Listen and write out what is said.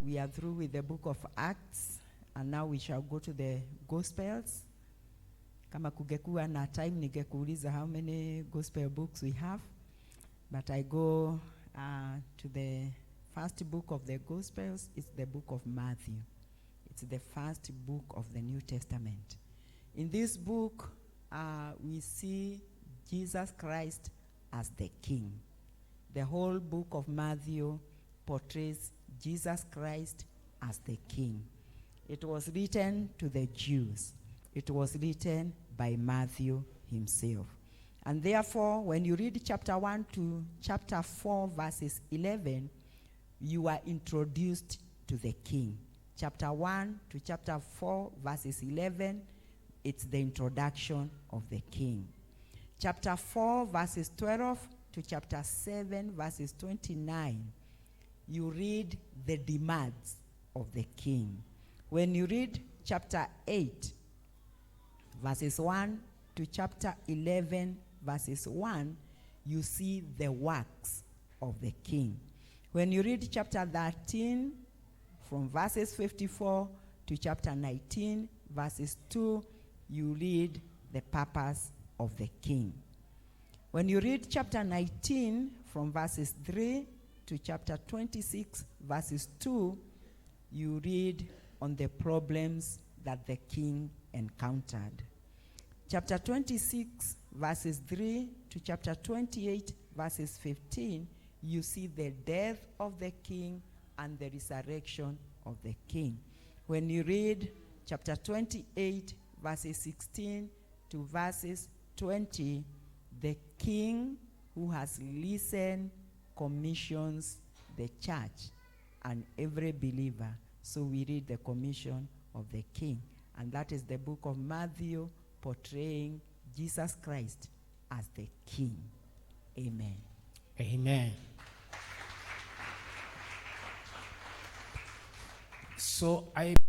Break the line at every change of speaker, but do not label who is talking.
we are through with the book of Acts, and now we shall go to the Gospels. Kama kungekuwa na time ningekuuliza how many gospel books we have, but I go to the first book of the Gospels. It's the book of Matthew. It's the first book of the New Testament. In this book, we see Jesus Christ as the King. The whole book of Matthew portrays Jesus Christ as the King. It was written to the Jews. It was written by Matthew himself. And therefore, when you read chapter 1 to chapter 4, verses 11, you are introduced to the King. Chapter 1 to chapter 4, verses 11, it's the introduction of the King. Chapter 4, verses 12 to chapter 7, verses 29, you read the demands of the King. When you read chapter 8, verses 1 to chapter 11, verses 1, you see the works of the King. When you read chapter 13, from verses 54 to chapter 19, verses 2, you read the purpose of the King. When you read chapter 19, from verses 3 to chapter 26, verses 2, you read on the problems that the King encountered. Chapter 26, verses 3 to chapter 28, verses 15, you see the death of the King and the resurrection of the King. When you read chapter 28, verses 16 to verses 20, the King who has listened commissions the church and every believer. So we read the commission of the King. And that is the book of Matthew portraying Jesus Christ as the King. Amen.
Amen. So I